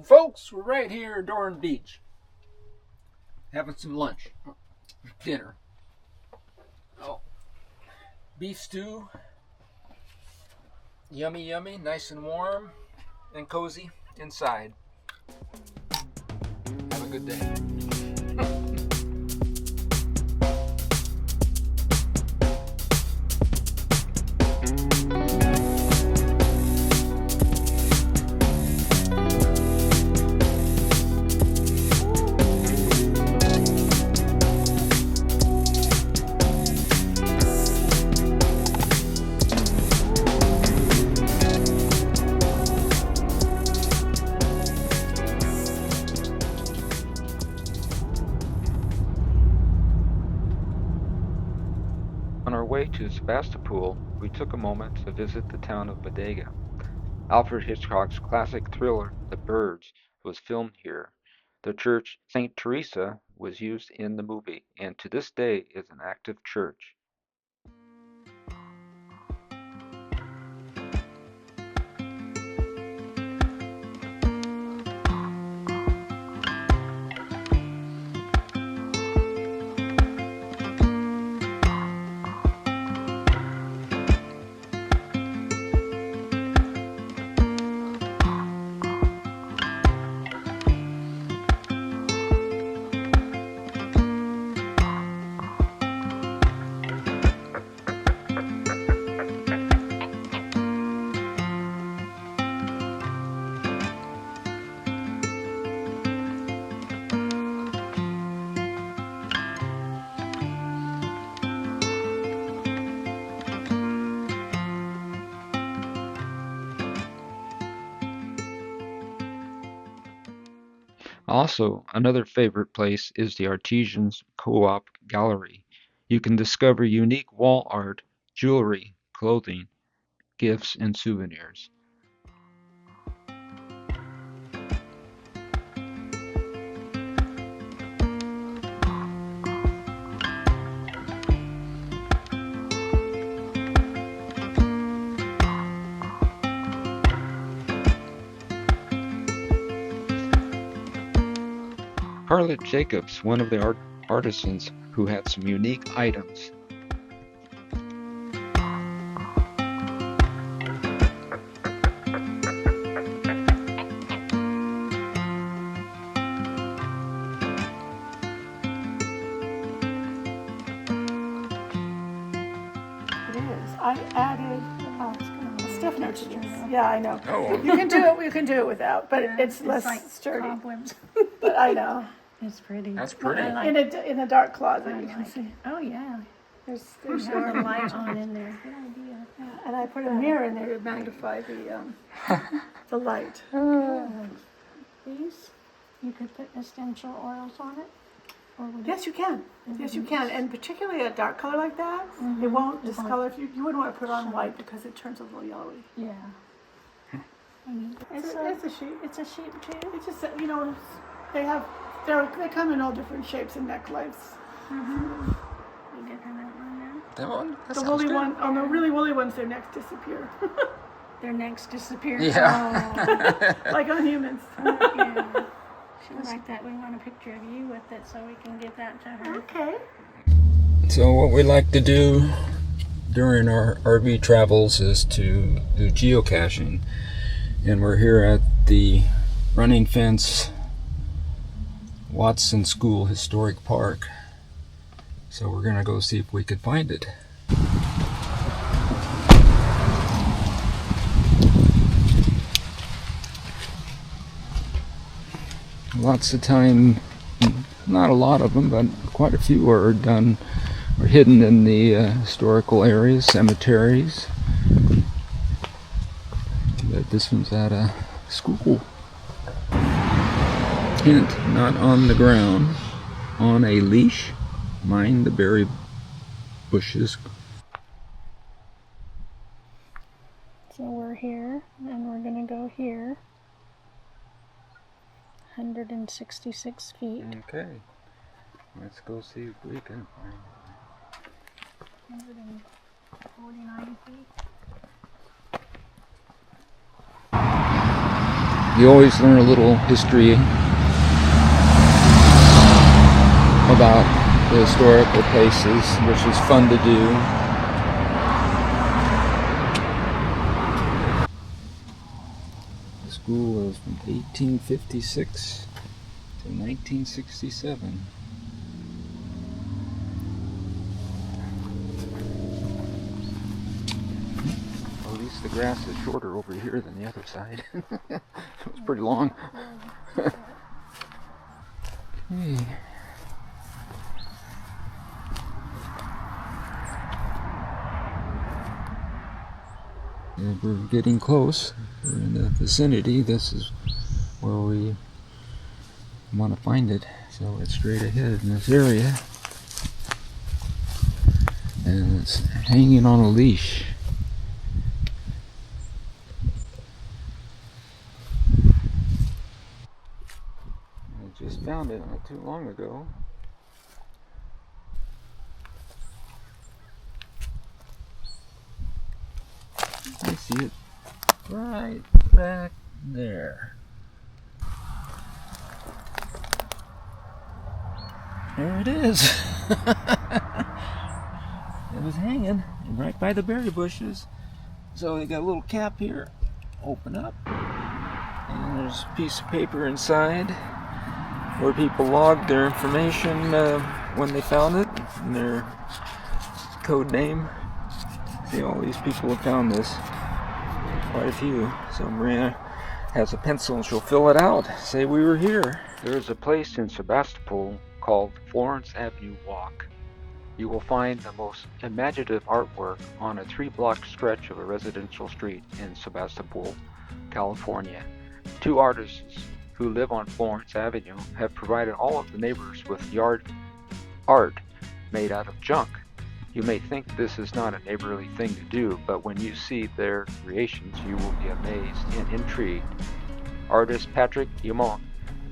morning, folks. We're right here at Doran Beach, having some lunch, dinner. Oh, beef stew, yummy, yummy, nice and warm and cozy inside. Have a good day. On our way to Sebastopol, we took a moment to visit the town of Bodega. Alfred Hitchcock's classic thriller, The Birds, was filmed here. The church St. Teresa was used in the movie, and to this day is an active church. Also, another favorite place is the Artisans Co-op Gallery. You can discover unique wall art, jewelry, clothing, gifts, and souvenirs. Carlet Jacobs, one of the artisans who had some unique items. It is. I added stiffener to this. Yeah, I know. Oh. You can do it. We can do it without, but it's less like sturdy. cobwebs. But I know. It's pretty. That's pretty. In a dark closet, you can like see. Oh yeah. There's You have the light on in there. Good idea. yeah, and I put a mirror in there to magnify the light. These, you could put essential oils on it. Or would Yes, you can. Yes, you can. And particularly a dark color like that, it won't discolor. If you wouldn't want to put it on white because it turns a little yellowy. Yeah. It's a sheep. It's a sheep too. It's just that, they come in all different shapes and neck lengths. You get her that one now. That one? That The sounds woolly good. one, on the really woolly ones, their necks disappear, Their necks disappear. Yeah. like on humans. Yeah. She would like that. We want a picture of you with it so we can give that to her. Okay. So what we like to do during our RV travels is to do geocaching. And we're here at the Running Fence Watson School Historic Park. So we're gonna go see if we could find it. Lots of time, not a lot of them, but quite a few are done or hidden in the historical areas, cemeteries. But this one's at a school. Hint, not on the ground, on a leash. Mind the berry bushes. So we're here, and we're gonna go here. 166 feet. Okay. Let's go see if we can find 149 feet. You always learn a little history about the historical places, which is fun to do. The school was from 1856 to 1967. Well, at least the grass is shorter over here than the other side. It was pretty long. Okay. We're getting close. We're in the vicinity. This is where we want to find it. So it's straight ahead in this area. And it's hanging on a leash. I just found it not too long ago. I see it right back there. There it is. It was hanging right by the berry bushes. So they got a little cap here. Open up. And there's a piece of paper inside where people logged their information when they found it and their code name. See, all these people have found this. Quite a few. So Maria has a pencil and she'll fill it out. Say we were here. There is a place in Sebastopol called Florence Avenue Walk. You will find the most imaginative artwork on a 3-block stretch of a residential street in Sebastopol, California. 2 artists who live on Florence Avenue have provided all of the neighbors with yard art made out of junk. You may think this is not a neighborly thing to do, but when you see their creations, you will be amazed and intrigued. Artist Patrick Yamont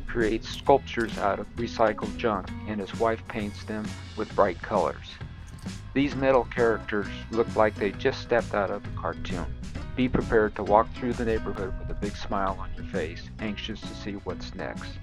creates sculptures out of recycled junk, and his wife paints them with bright colors. These metal characters look like they just stepped out of a cartoon. Be prepared to walk through the neighborhood with a big smile on your face, anxious to see what's next.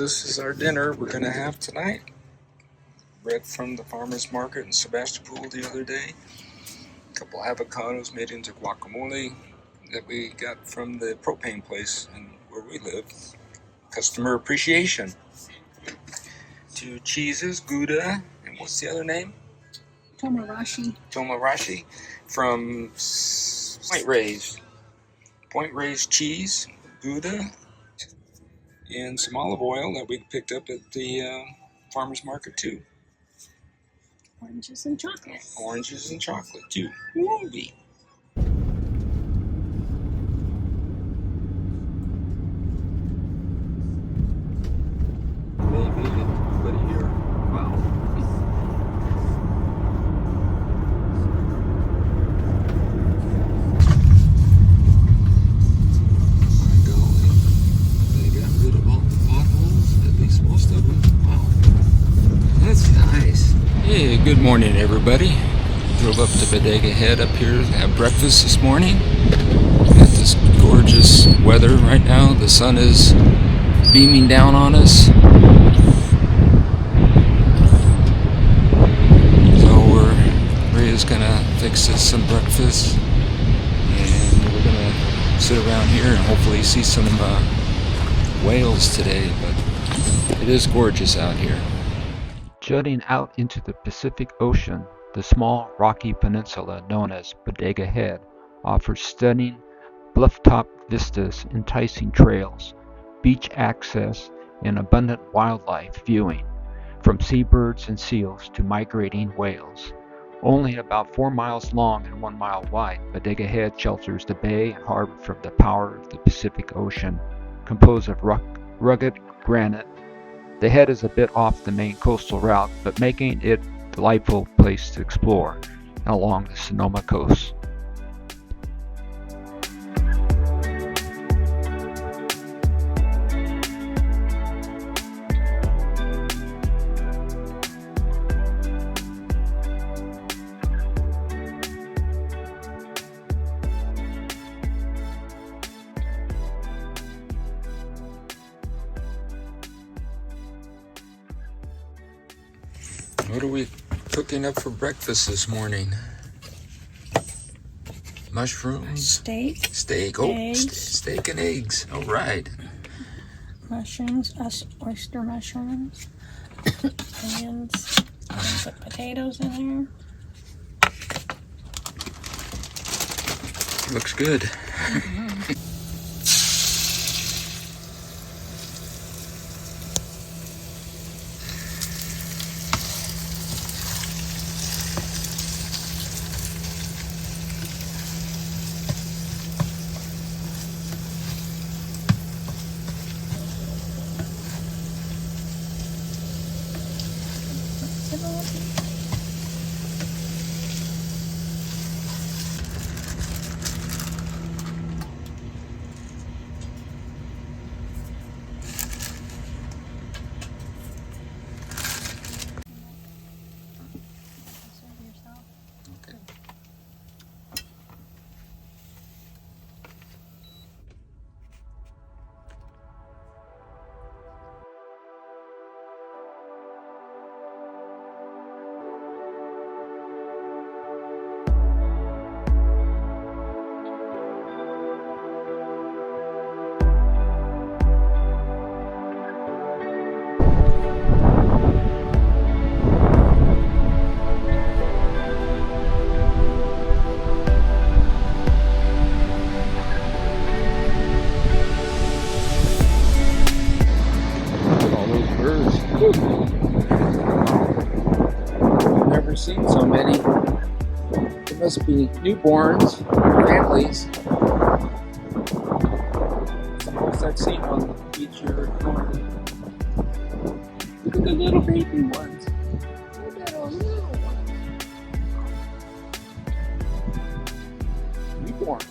this is our dinner we're going to have tonight. Read from the farmer's market in Sebastopol the other day. A couple avocados made into guacamole that we got from the propane place where we live. Customer appreciation. 2 cheeses, Gouda, and what's the other name? Tomarashi from Point Raised cheese, Gouda, and some olive oil that we picked up at the farmer's market too. Oranges and chocolate. Oranges and chocolate too. Woo-wee. Maybe everybody here. Wow. They got rid of all the potholes, at least most of them. Wow. That's nice. Hey, good morning everybody. Drove up to Bodega Head up here to have breakfast this morning. Got this gorgeous weather right now. The sun is beaming down on us. So Rhea's gonna fix us some breakfast and we're gonna sit around here and hopefully see some whales today, but it is gorgeous out here. Jutting out into the Pacific Ocean, the small rocky peninsula known as Bodega Head offers stunning bluff-top vistas, enticing trails, beach access, and abundant wildlife viewing, from seabirds and seals to migrating whales. Only about 4 miles long and 1 mile wide, Bodega Head shelters the bay and harbor from the power of the Pacific Ocean, composed of rugged granite. The head is a bit off the main coastal route, but making it a delightful place to explore along the Sonoma coast. What are we cooking up for breakfast this morning? Mushrooms? Steak. Oh, Eggs. Steak and eggs. All right. Mushrooms, oyster mushrooms. Onions. Put potatoes in there. Looks good. I've never seen so many. There must be newborns, families. It's the most I've seen on the beach here. Look at the little baby ones. Look at those little ones. Newborns.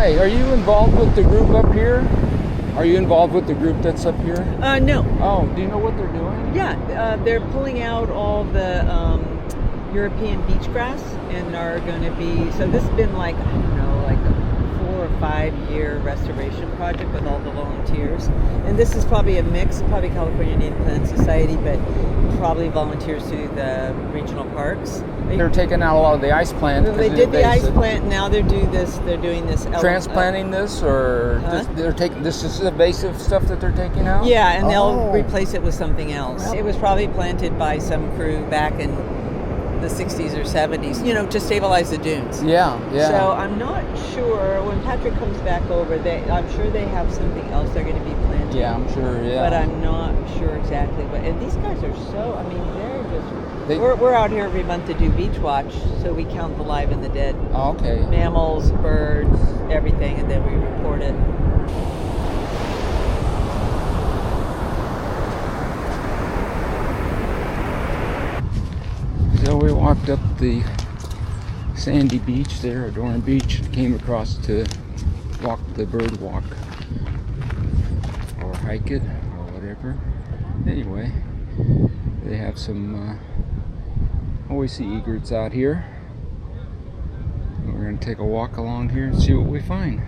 Hi, are you involved with the group up here? Are you involved with the group that's up here? No. Oh, do you know what they're doing? Yeah, they're pulling out all the European beach grass and are going to be. So this has been like, I don't know, like a 4 or 5 year restoration project with all the volunteers. And this is probably a mix, probably California Indian Plant Society, but probably volunteers through the regional parks. They're taking out a lot of the ice plant. They did the ice plant. Now they're doing this. Transplanting this, or they're taking this is invasive stuff that they're taking out. Yeah, and they'll replace it with something else. Well, it was probably planted by some crew back in the 60s or 70s, you know, to stabilize the dunes. Yeah. So I'm not sure when Patrick comes back over. I'm sure they have something else they're going to be planting. Yeah, I'm sure. Yeah, but I'm not sure exactly. But and these guys are so. I mean, they're just. We're out here every month to do beach watch, so we count the live and the dead. Oh, okay. Mammals, birds, everything, and then we report it. So we walked up the sandy beach there, or Doran Beach, and came across to walk the bird walk, or hike it, or whatever. Anyway, they have some, always see egrets out here. We're going to take a walk along here and see what we find.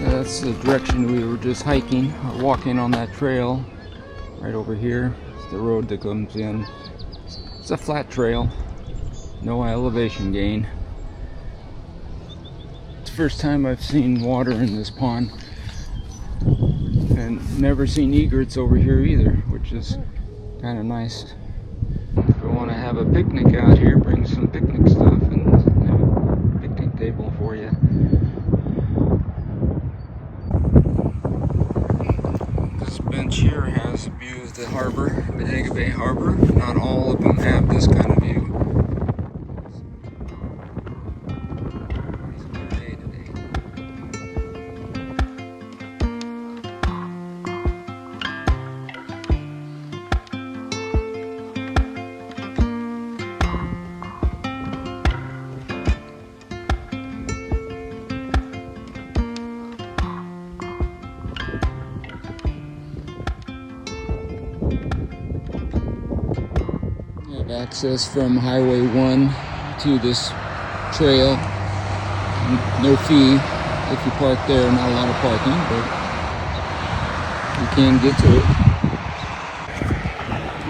That's the direction we were just hiking, or walking on that trail. Right over here, it's the road that comes in. It's a flat trail, no elevation gain. It's the first time I've seen water in this pond, and never seen egrets over here either, which is kind of nice. If we want to have a picnic out here, bring some picnic stuff and have a picnic table for you. This bench here has a view of the harbor, Bodega Bay Harbor. Not all of them have this kind of view. Access from Highway 1 to this trail. No fee if you park there. Not a lot of parking, but you can get to it.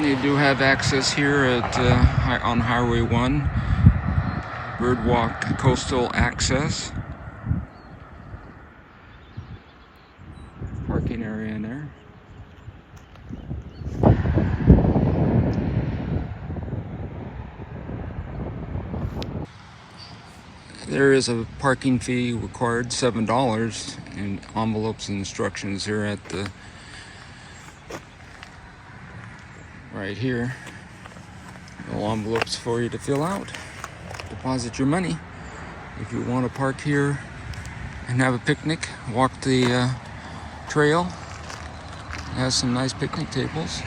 They do have access here at on Highway 1. Birdwalk Coastal Access. Parking area in there. There is a parking fee required, $7, and envelopes and instructions here at the right here. No envelopes for you to fill out. Deposit your money. If you want to park here and have a picnic, walk the trail. It has some nice picnic tables.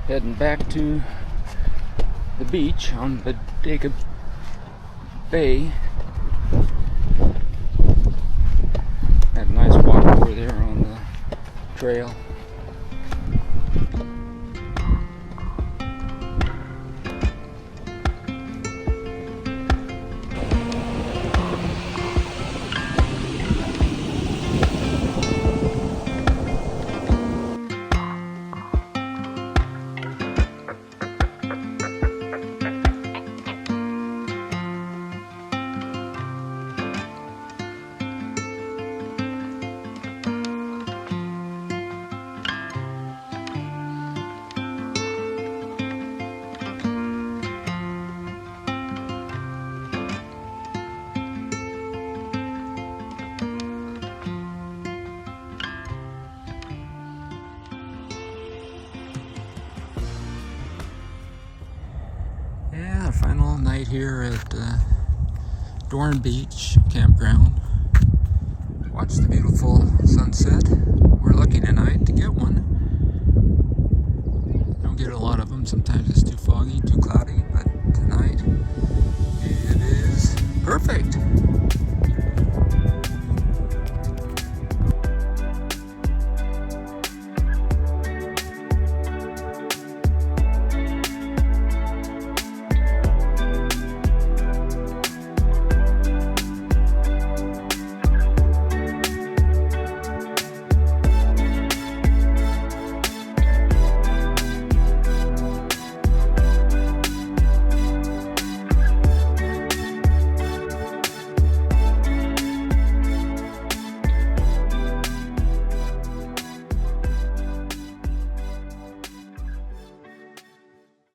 Heading back to the beach on Bodega Bay. That nice walk over there on the trail. Yeah, final night here at Doran Beach Campground. Watch the beautiful sunset. We're lucky tonight to get one. Don't get a lot of them. Sometimes it's too foggy, too cloudy, but tonight